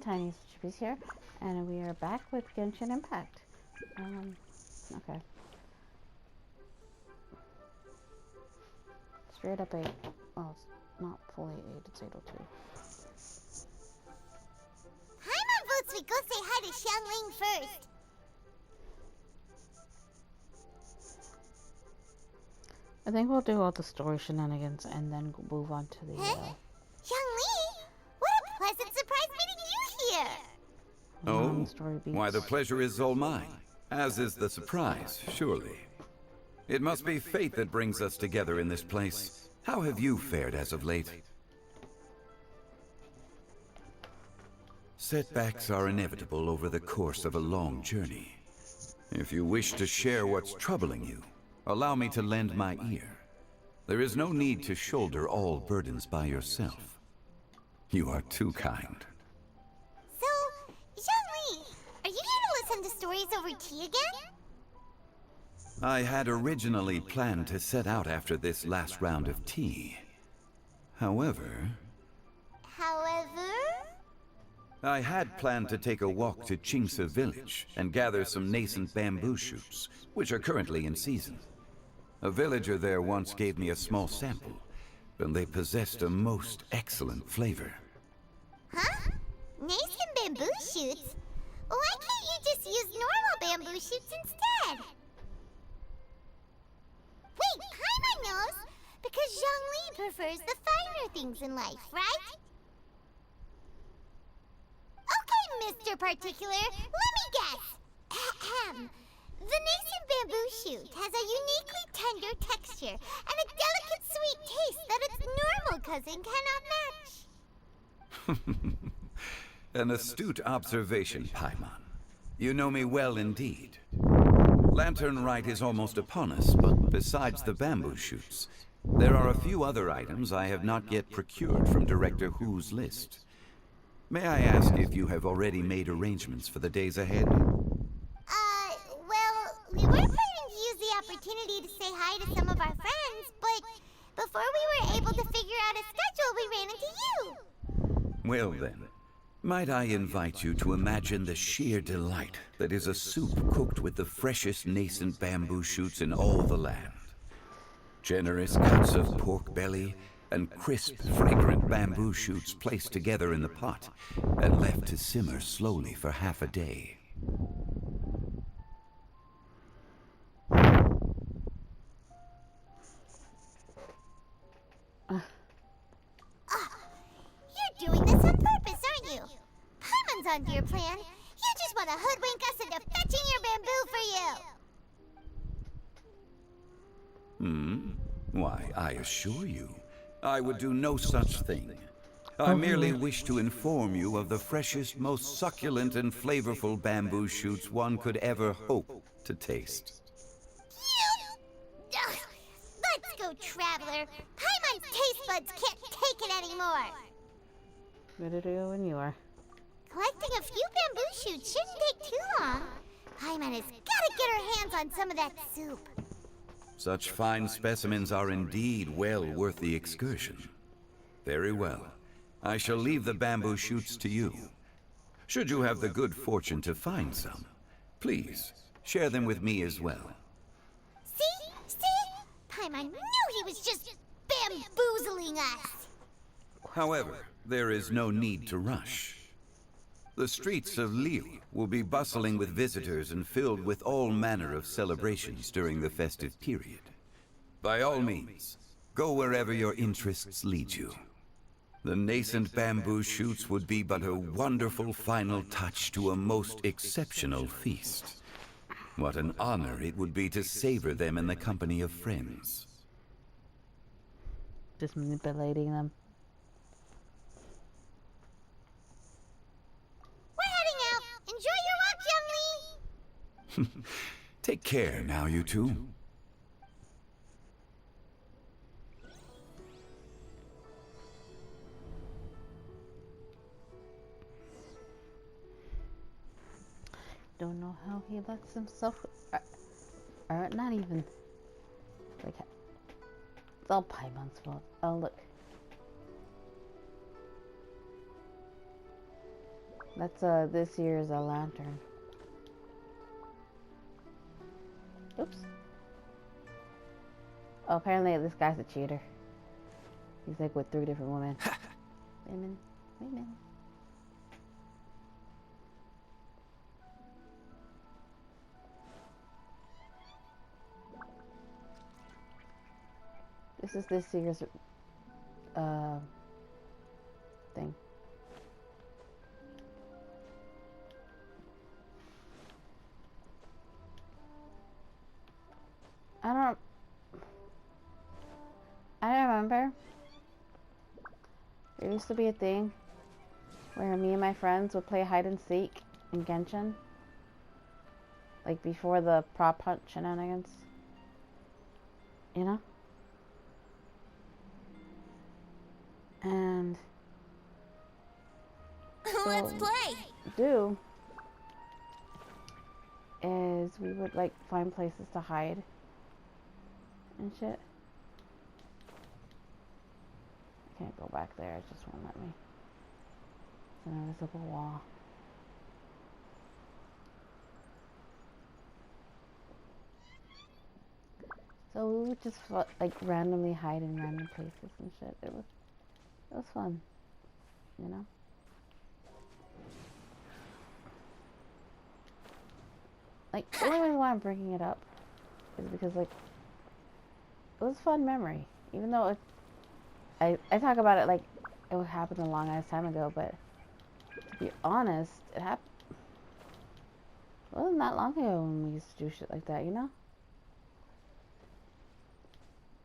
Tiniestofchibis here, and we are back with Genshin Impact. Okay. Straight up 8. Well, it's not fully 8, it's 802. Paimon votes we go say hi to Xiangling first. I think we'll do all the story shenanigans and then move on to the, Xiangling? What a pleasant surprise meeting you here! Oh, story beats. why the pleasure is all mine, as is the surprise, surely. It must be fate that brings us together in this place. How have you fared as of late? Setbacks are inevitable over the course of a long journey. If you wish to share what's troubling you, allow me to lend my ear. There is no need to shoulder all burdens by yourself. You are too kind. So, Xiangling, are you here to listen to stories over tea again? I had originally planned to set out after this last round of tea. However, I had planned to take a walk to Qingce village and gather some nascent bamboo shoots, which are currently in season. A villager there once gave me a small sample, and they possessed a most excellent flavor. Huh? Nascent bamboo shoots? Why can't you just use normal bamboo shoots instead? Wait, Paimon knows! Because Xiangling prefers the finer things in life, right? Okay, Mr. Particular, let me guess. Ahem. The nascent bamboo shoot has a uniquely tender texture and a delicate sweet taste that its normal cousin cannot match. An astute observation, Paimon. You know me well indeed. Lantern Rite is almost upon us, but besides the bamboo shoots, there are a few other items I have not yet procured from Director Hu's list. May I ask if you have already made arrangements for the days ahead? Well, we were planning to use the opportunity to say hi to some of our friends, but before we were able to figure out a schedule, we ran into you. Well then, might I invite you to imagine the sheer delight that is a soup cooked with the freshest nascent bamboo shoots in all the land. Generous cuts of pork belly and crisp, fragrant bamboo shoots placed together in the pot and left to simmer slowly for half a day. You're doing this on purpose, aren't you? Paimon's onto your plan. You just want to hoodwink us into fetching your bamboo for you. Why, I assure you, I would do no such thing. I merely wish to inform you of the freshest, most succulent and flavorful bamboo shoots one could ever hope to taste. Ugh. Let's go, Traveler. Paimon's taste buds can't take it anymore. Better to go when you are. Collecting a few bamboo shoots shouldn't take too long. Paimon has got to get her hands on some of that soup. Such fine specimens are indeed well worth the excursion. Very well. I shall leave the bamboo shoots to you. Should you have the good fortune to find some, please share them with me as well. See? Paimon knew he was just bamboozling us. However, there is no need to rush. The streets of Liu will be bustling with visitors and filled with all manner of celebrations during the festive period. By all means, go wherever your interests lead you. The nascent bamboo shoots would be but a wonderful final touch to a most exceptional feast. What an honor it would be to savor them in the company of friends. Just manipulating them. Enjoy your walk, Youngling! Take care now, you two. Don't know how he lets himself... not even... Like... It's all Paimon's fault. Oh, look. That's this year's lantern. Oops. Oh, apparently this guy's a cheater. He's like with 3 different women. Women. This is this year's thing. I remember there used to be a thing where me and my friends would play hide and seek in Genshin. Like before the prop hunt shenanigans. You know? And so Let's play. Do is we would like find places to hide and shit. I can't go back there, it just won't let me. It's an invisible wall. So we would just like randomly hide in random places and shit. It was fun, you know? Like, the only reason why I'm bringing it up is because, like, it was a fun memory. Even though I talk about it like it happened a long ass time ago, but to be honest, it wasn't that long ago when we used to do shit like that, you know?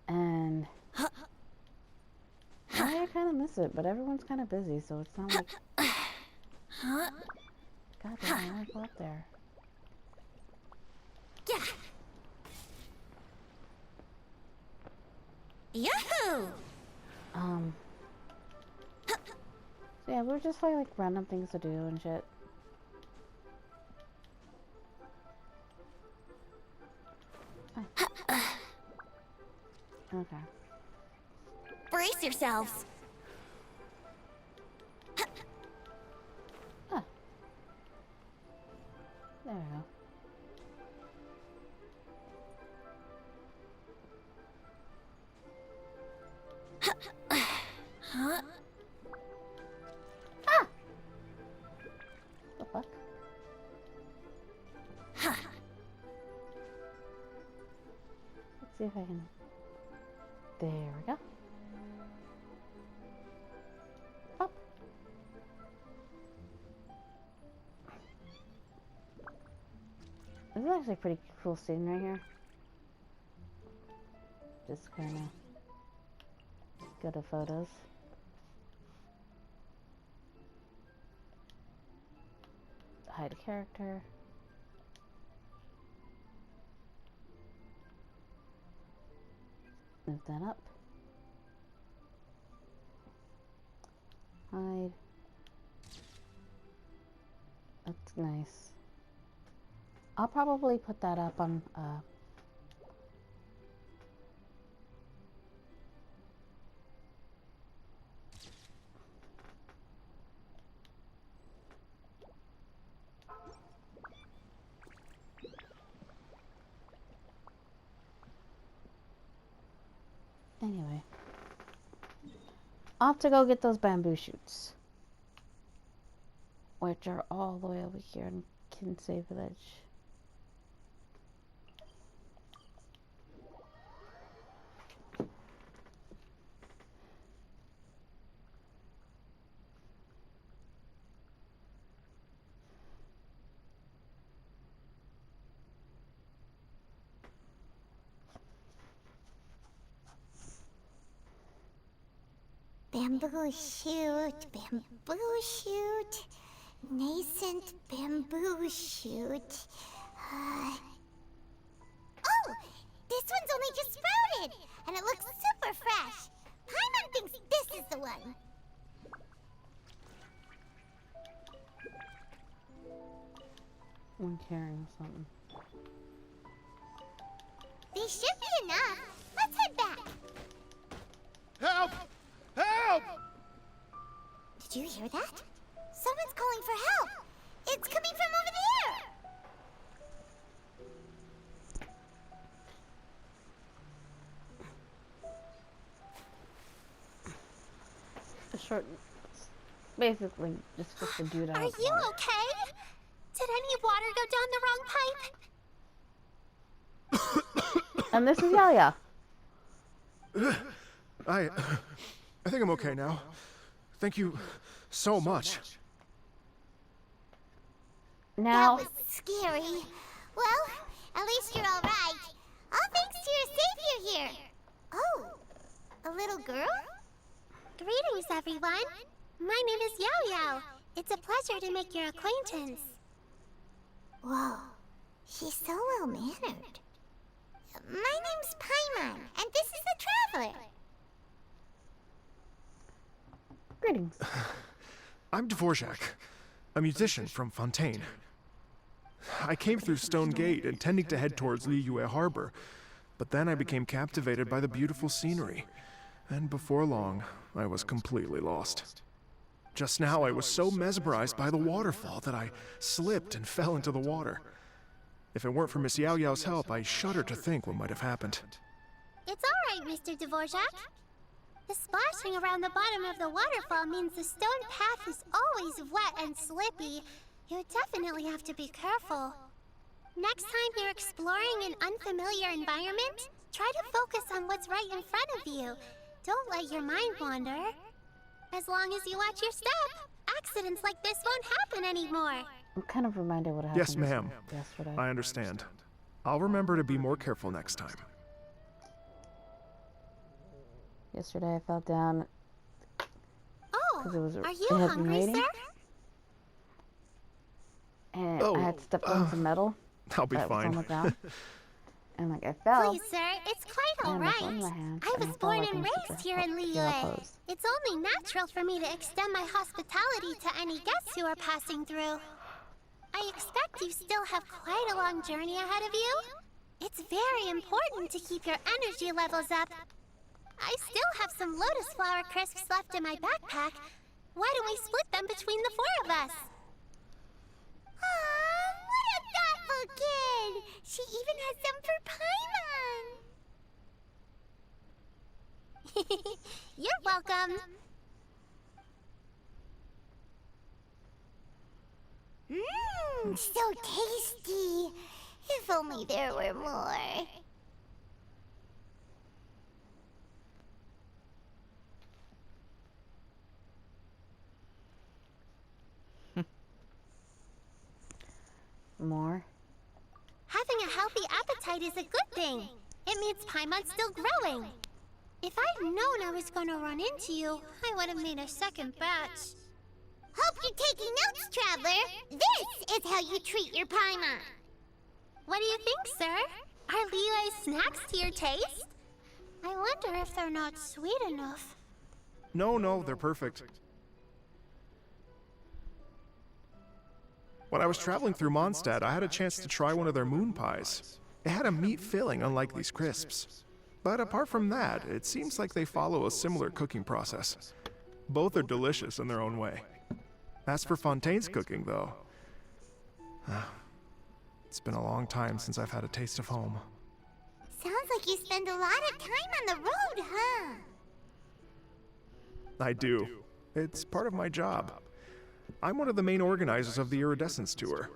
And I kind of miss it, but everyone's kind of busy, so it's not like... God damn, I want to go up there. Yahoo! So yeah, we were just finding like random things to do and shit. Oh. Okay. Brace yourselves. Huh. There we go. Huh? Ah! The fuck? Let's see if I can... There we go. Up. This is actually a pretty cool scene right here. Just kind of go to photos. Hide a character. Move that up. Hide. That's nice. I'll probably put that up on anyway. Off to go get those bamboo shoots, which are all the way over here in Kinsey Village. Bamboo shoot, nascent bamboo shoot. Oh, this one's only just sprouted, and it looks super fresh. Paimon thinks this is the one. I'm carrying something. These should be enough. Let's head back. Help! Help! Did you hear that? Someone's calling for help. short, basically just a dude out Are of you water. okay? Did any water go down the wrong pipe? And this is Yaya. I think I'm okay now. Thank you so much. Now, That was scary. Well, at least you're all right. All thanks to your savior here. Oh, a little girl? Greetings, everyone. My name is Yao Yao. It's a pleasure to make your acquaintance. Whoa, she's so well-mannered. My name's Paimon, and this is the Traveler. greetings. I'm Dvorak, a musician from Fontaine. I came through Stone Gate intending to head towards Liyue Harbor, but then I became captivated by the beautiful scenery, and before long, I was completely lost. Just now, I was so mesmerized by the waterfall that I slipped and fell into the water. If it weren't for Miss Yao Yao's help, I shudder to think what might have happened. It's all right, Mr. Dvorak. The splashing around the bottom of the waterfall means the stone path is always wet and slippy. You definitely have to be careful. Next time you're exploring an unfamiliar environment, try to focus on what's right in front of you. Don't let your mind wander. As long as you watch your step, accidents like this won't happen anymore. I'm kind of reminded what happened Yes, ma'am. yesterday. I understand. I'll remember to be more careful next time. Yesterday I fell down. Oh, 'Cause it was- are it you had been hungry, raining? sir? And Oh, I had stepped on some metal I'll be that was on the fine. ground. And like I fell. Please, sir, it's quite I all had my phone in right. my hand, I and was felt born like I and was raised super here in hero Liyue. pose. It's only natural for me to extend my hospitality to any guests who are passing through. I expect you still have quite a long journey ahead of you. It's very important to keep your energy levels up. I still have some lotus flower crisps left in my backpack. Why don't we split them between the four of us? Aw, what a thoughtful kid! She even has some for Paimon! You're welcome. Mmm, so tasty. If only there were more. More. Having a healthy appetite is a good thing. It means Paimon's still growing. If I'd known I was gonna run into you, I would have made a second batch. Hope you're taking notes, Traveler. This is how you treat your Paimon. What do you think, sir? Are Liyue's snacks to your taste? I wonder if they're not sweet enough. No, they're perfect. When I was traveling through Mondstadt, I had a chance to try one of their moon pies. It had a meat filling, unlike these crisps. But apart from that, it seems like they follow a similar cooking process. Both are delicious in their own way. As for Fontaine's cooking, though, it's been a long time since I've had a taste of home. Sounds like you spend a lot of time on the road, huh? I do. It's part of my job. I'm one of the main organizers of the Iridescence Tour.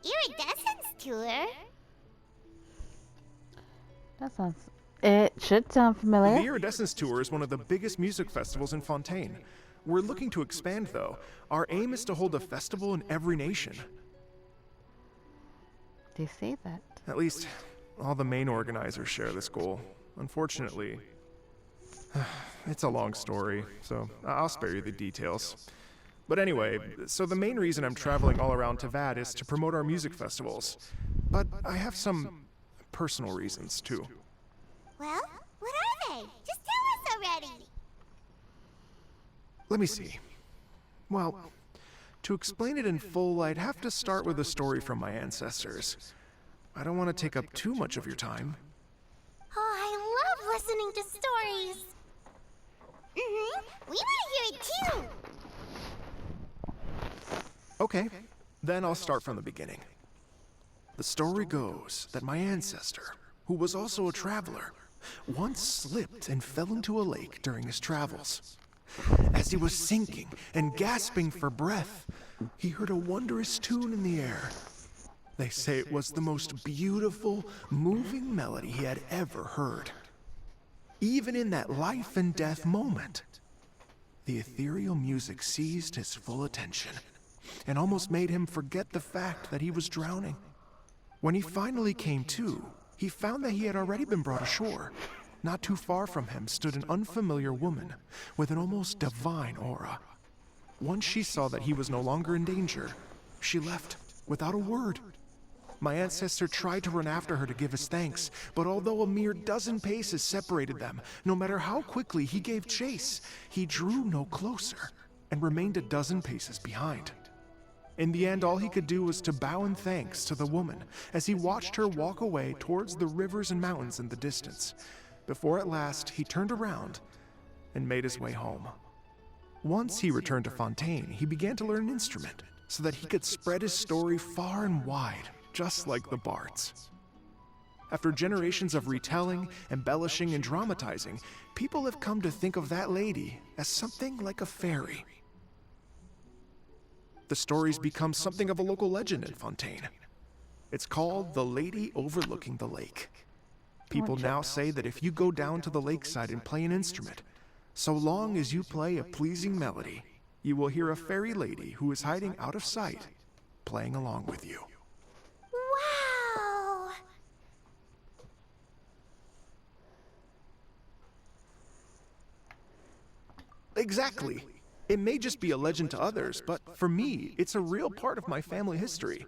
Iridescence tour? That sounds. It should sound The familiar. Iridescence Tour is one of the biggest music festivals in Fontaine. We're looking to expand, though. Our aim is to hold a festival in every nation. They say that. At least, all the main organizers share this goal. Unfortunately, it's a long story, so I'll spare you the details. But anyway, so the main reason I'm traveling all around Tavad is to promote our music festivals. But I have some personal reasons, too. Well, what are they? Just tell us already. Let me see. Well, to explain it in full, I'd have to start with a story from my ancestors. I don't want to take up too much of your time. Oh, I love listening to stories. We want to hear it too. Okay, then I'll start from the beginning. The story goes that my ancestor, who was also a traveler, once slipped and fell into a lake during his travels. As he was sinking and gasping for breath, he heard a wondrous tune in the air. They say it was the most beautiful, moving melody he had ever heard. Even in that life and death moment, the ethereal music seized his full attention and almost made him forget the fact that he was drowning. When he finally came to, he found that he had already been brought ashore. Not too far from him stood an unfamiliar woman with an almost divine aura. Once she saw that he was no longer in danger, she left without a word. My ancestor tried to run after her to give his thanks, but although a mere dozen paces separated them, no matter how quickly he gave chase, he drew no closer and remained a dozen paces behind. In the end, all he could do was to bow in thanks to the woman as he watched her walk away towards the rivers and mountains in the distance, before at last he turned around and made his way home. Once he returned to Fontaine, he began to learn an instrument so that he could spread his story far and wide, just like the bards. After generations of retelling, embellishing, and dramatizing, people have come to think of that lady as something like a fairy. The story's become something of a local legend in Fontaine. It's called the Lady Overlooking the Lake. People now say that if you go down to the lakeside and play an instrument, so long as you play a pleasing melody, you will hear a fairy lady who is hiding out of sight, playing along with you. Wow! Exactly. It may just be a legend to others, but for me, it's a real part of my family history.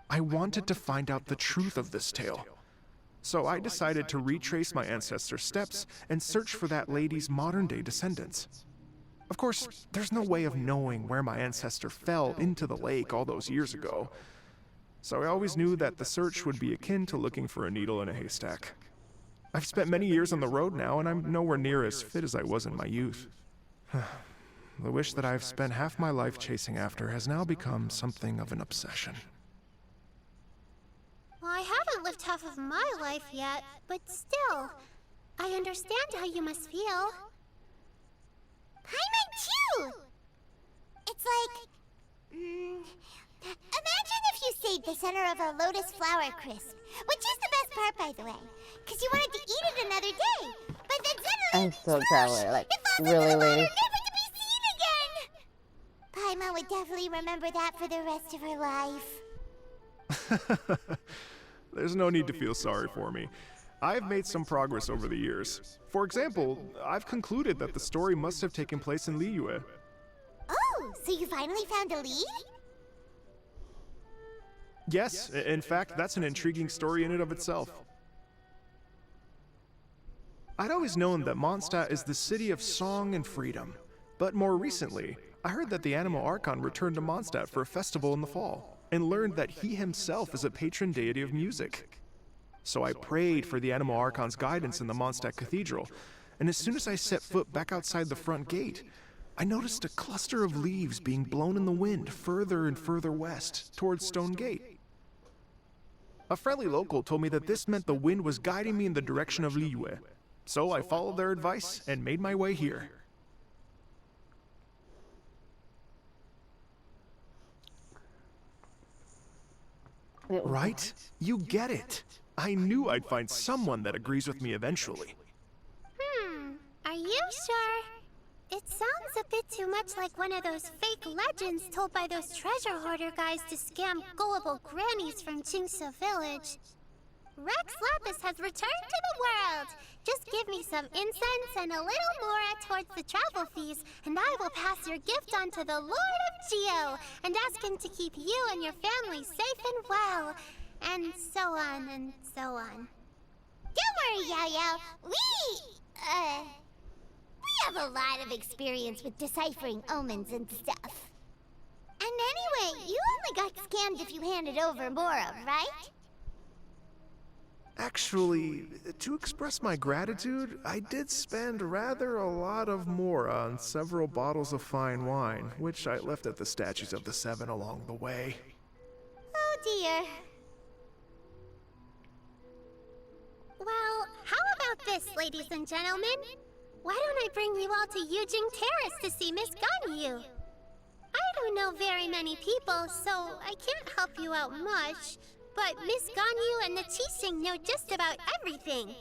I wanted to find out the truth of this tale, so I decided to retrace my ancestors' steps and search for that lady's modern-day descendants. Of course, there's no way of knowing where my ancestor fell into the lake all those years ago, so I always knew that the search would be akin to looking for a needle in a haystack. I've spent many years on the road now, and I'm nowhere near as fit as I was in my youth. The wish that I've spent half my life chasing after has now become something of an obsession. Well, I haven't lived half of my life yet, but still, I understand how you must feel. I might too! It's like... imagine if you saved the center of a lotus flower crisp, which is the best part, by the way, because you wanted to eat it another day, but then suddenly... I'm so proud, like, it falls really, into the water, lady. never to be seen again! Paimon would definitely remember that for the rest of her life. There's no need to feel sorry for me. I've made some progress over the years. For example, I've concluded that the story must have taken place in Liyue. Oh, so you finally found a lead? Yes, in fact, that's an intriguing story in and of itself. I'd always known that Mondstadt is the city of song and freedom, but more recently, I heard that the Animal Archon returned to Mondstadt for a festival in the fall, and learned that he himself is a patron deity of music. So I prayed for the Animal Archon's guidance in the Mondstadt Cathedral, and as soon as I set foot back outside the front gate, I noticed a cluster of leaves being blown in the wind further and further west, towards Stone Gate. A friendly local told me that this meant the wind was guiding me in the direction of Liyue, so I followed their advice and made my way here. Right? You get it. I knew I'd find someone that agrees with me eventually. Are you sure? It sounds a bit too much like one of those fake legends told by those treasure hoarder guys to scam gullible grannies from Qingce Village. Rex Lapis has returned to the world! Just give me some incense and a little mora towards the travel fees, and I will pass your gift on to the Lord of Geo, and ask him to keep you and your family safe and well, and so on and so on. Don't worry, Yao Yao. We have a lot of experience with deciphering omens and stuff. And anyway, you only got scammed if you handed over mora, right? Actually, to express my gratitude, I did spend rather a lot of mora on several bottles of fine wine, which I left at the statues of the Seven along the way. Oh dear. Well, how about this, ladies and gentlemen? Why don't I bring you all to Yujing Terrace to see Miss Ganyu? I don't know very many people, so I can't help you out much. But Miss Ganyu and the Qixing know just about everything.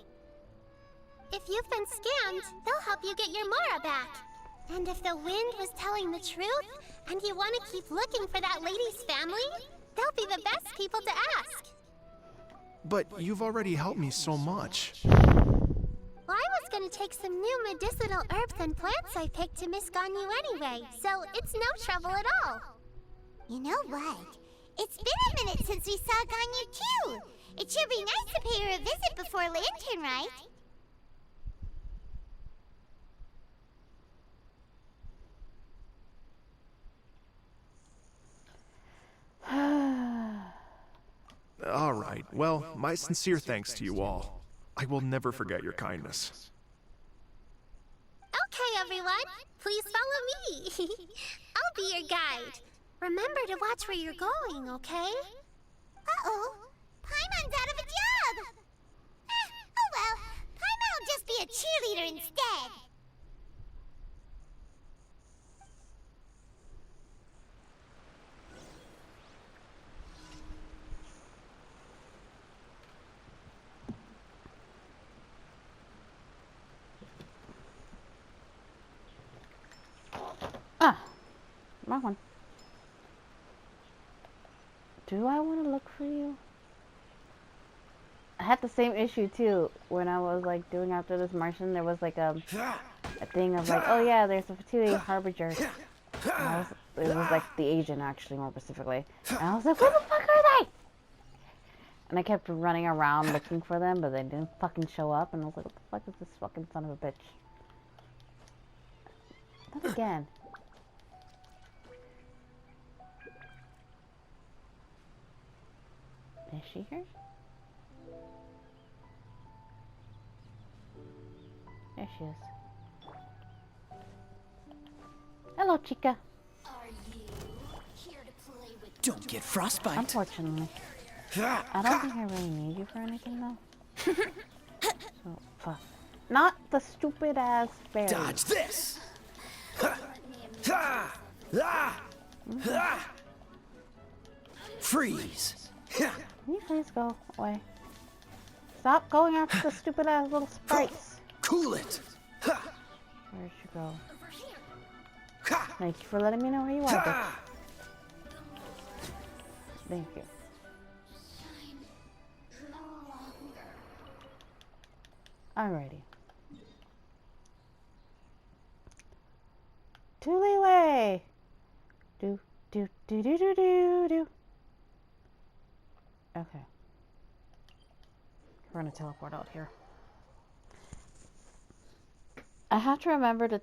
If you've been scammed, they'll help you get your Mora back. And if the wind was telling the truth, and you want to keep looking for that lady's family, they'll be the best people to ask. But you've already helped me so much. Well, I was gonna take some new medicinal herbs and plants I picked to Miss Ganyu anyway, so it's no trouble at all. You know what? It's been a minute since we saw Ganyu too. It should be nice to pay her a visit before Lantern, right? All right, well, my sincere thanks to you all. I will never forget your kindness. Okay, everyone, please follow me. I'll be your guide. Remember to watch where you're going, okay? Uh-oh, Paimon's out of a job! Oh well, Paimon will just be a cheerleader instead. Ah, wrong one. Do I want to look for you? I had the same issue too when I was like doing After This Martian. There was like a thing of like, oh yeah, there's a Fatui Harbinger. And it was like the agent actually, more specifically. And I was like, where the fuck are they? And I kept running around looking for them, but they didn't fucking show up. And I was like, what the fuck is this fucking son of a bitch? Not again. Is she here? There she is. Hello, chica. Don't get frostbite. Unfortunately. I don't think I really need you for anything, though. So, fuck. Not the stupid ass fairy. Dodge this. Freeze. Can you please go away? Stop going after the stupid ass little sprites. Cool it. Where'd you go? Thank you for letting me know where you are, bitch. Thank you. Alrighty. To leeway. Do do do do do do do. Okay. We're gonna teleport out here. I have to remember to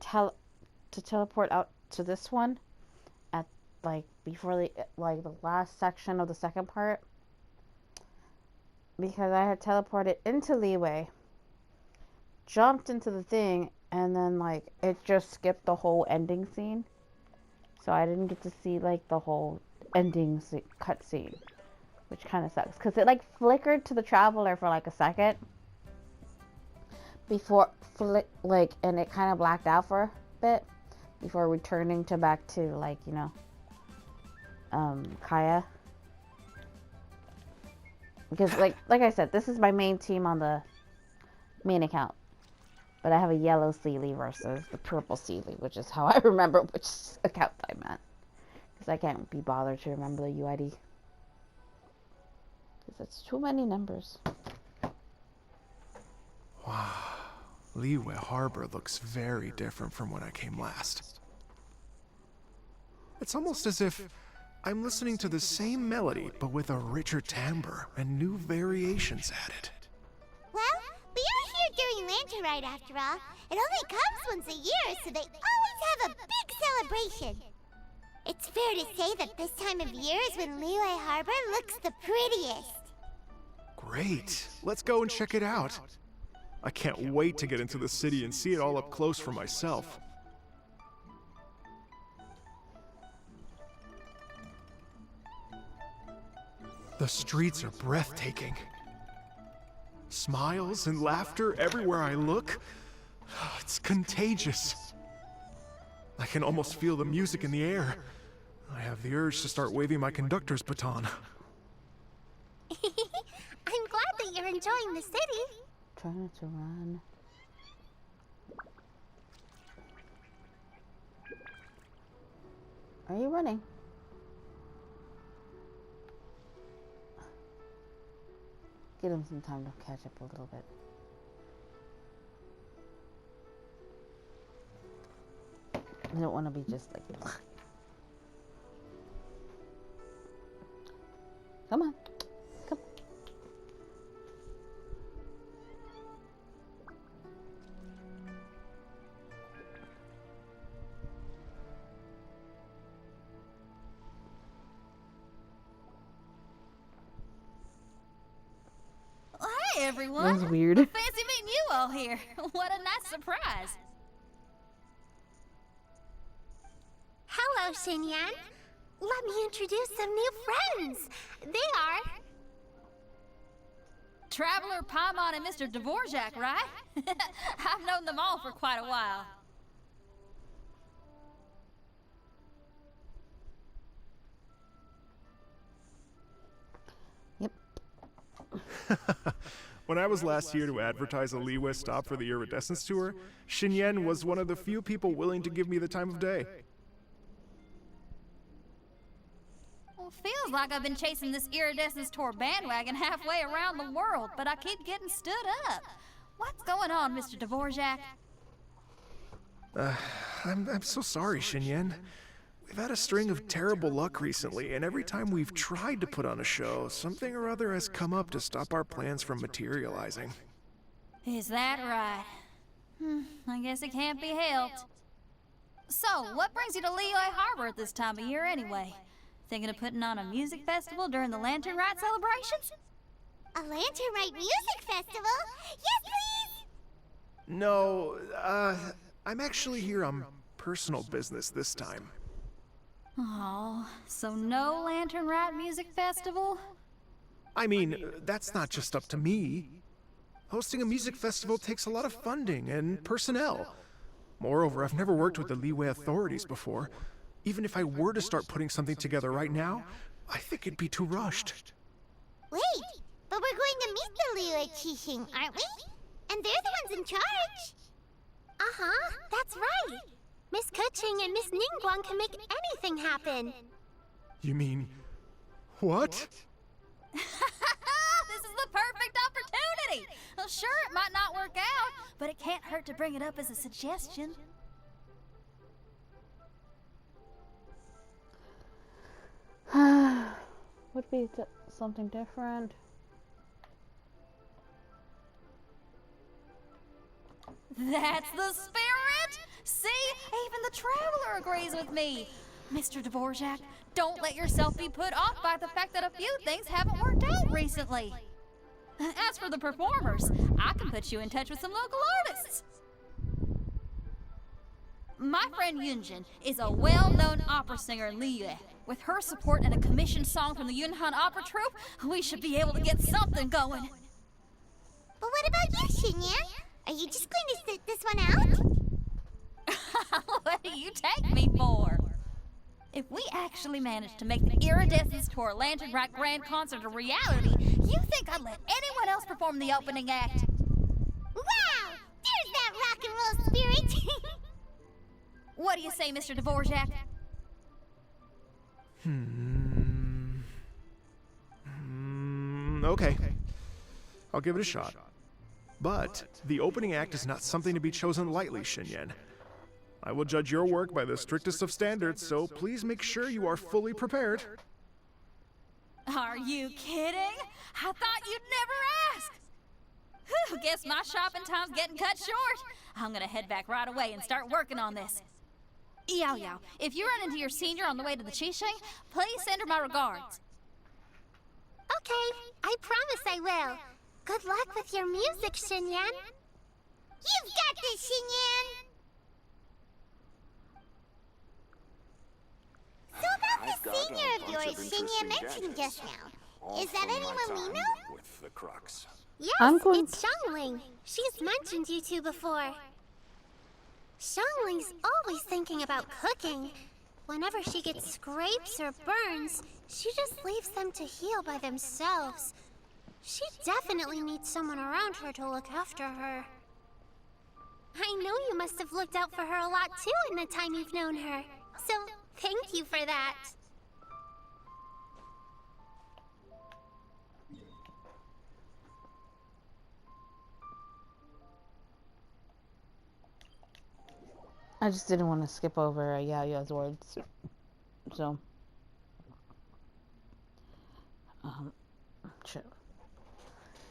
teleport out to this one at like before the last section of the second part, because I had teleported into Leeway, jumped into the thing, and then like it just skipped the whole ending scene, so I didn't get to see like the whole ending cutscene, which kind of sucks because it like flickered to the traveler for like a second before and it kind of blacked out for a bit before returning to back to like, you know, Kaya, because like I said, this is my main team on the main account, but I have a yellow Sealy versus the purple Sealy, which is how I remember which account I'm at, because I can't be bothered to remember the UID because it's too many numbers. Wow. Liyue Harbor looks very different from when I came last. It's almost as if I'm listening to the same melody, but with a richer timbre and new variations added. Well, we are here during Lantern Ride after all. It only comes once a year, so they always have a big celebration. It's fair to say that this time of year is when Liyue Harbor looks the prettiest. Great. Let's go and check it out. I can't wait to get into the city and see it all up close for myself. The streets are breathtaking. Smiles and laughter everywhere I look. It's contagious. I can almost feel the music in the air. I have the urge to start waving my conductor's baton. I'm glad that you're enjoying the city. Try not to run. Are you running? Give him some time to catch up a little bit. I don't want to be just like... Come on. Come. Hey everyone! That was weird. Fancy meeting you all here. What a nice surprise. Hello, Xinyan. Let me introduce some new friends. They are... Traveler, Paimon, and Mr. Dvorak, right? I've known them all for quite a while. Yep. When I was last here to advertise a Liyue stop for the Iridescence Tour, Xinyan was one of the few people willing to give me the time of day. Well, feels like I've been chasing this Iridescence Tour bandwagon halfway around the world, but I keep getting stood up. What's going on, Mr. Dvorak? I'm so sorry, Xinyan. We've had a string of terrible luck recently, and every time we've tried to put on a show, something or other has come up to stop our plans from materializing. Is that right? I guess it can't be helped. So, what brings you to Liyue Harbor at this time of year anyway? Thinking of putting on a music festival during the Lantern Rite celebrations? A Lantern Rite Music Festival? Yes, please! No, I'm actually here on personal business this time. Oh, so no Lantern Rite Music Festival? I mean, that's not just up to me. Hosting a music festival takes a lot of funding and personnel. Moreover, I've never worked with the Liyue authorities before. Even if I were to start putting something together right now, I think it'd be too rushed. Wait, but we're going to meet the Liyue Qixing, aren't we? And they're the ones in charge. Uh-huh, that's right. Miss Kuching and Miss Ningguang can make anything happen. You mean... what? This is the perfect opportunity! Well, sure, it might not work out, but it can't hurt to bring it up as a suggestion. Would be something different. That's the spirit! See? Even the Traveler agrees with me. Mr. Dvorak, don't let yourself be put off by the fact that a few things haven't worked out recently. As for the performers, I can put you in touch with some local artists. My friend Yunjin is a well-known opera singer in Liyue. With her support and a commissioned song from the Yunhan Opera Troupe, we should be able to get something going. But what about you, Xinyan? Are you just going to sit this one out? What do you take me for? If we actually manage to make the Iridescence Tour Lantern Rite Grand Concert a reality, you think I'd let anyone else perform the opening act? Wow! There's that rock and roll spirit! What do you say, Mr. Dvorak? Okay. I'll give it a shot. But the opening act is not something to be chosen lightly, Xinyan. I will judge your work by the strictest of standards, so please make sure you are fully prepared. Are you kidding? I thought you'd never ask. Whew, guess my shopping time's getting cut short. I'm gonna head back right away and start working on this. Yao Yao, if you run into your senior on the way to the Qixing, please send her my regards. Okay, I promise I will. Good luck with your music, Xinyan. You've got this, Xinyan! So about the senior of yours Xinyan mentioned just now, is that anyone we know? With the crux. Yes, I'm going it's Xiangling. She's mentioned you two before. Xiangling's always thinking about cooking. Whenever she gets scrapes or burns, she just leaves them to heal by themselves. She definitely needs someone around her to look after her. I know you must have looked out for her a lot too in the time you've known her. So, thank you for that. I just didn't want to skip over Yaya's words. So, shit.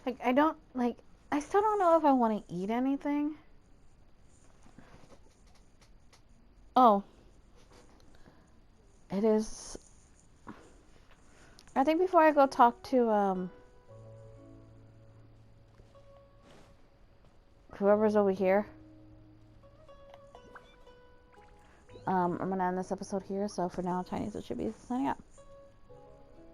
Like, I still don't know if I want to eat anything. Oh. It is... I think before I go talk to, whoever's over here, I'm gonna end this episode here. So for now, Tiniestofchibis signing out.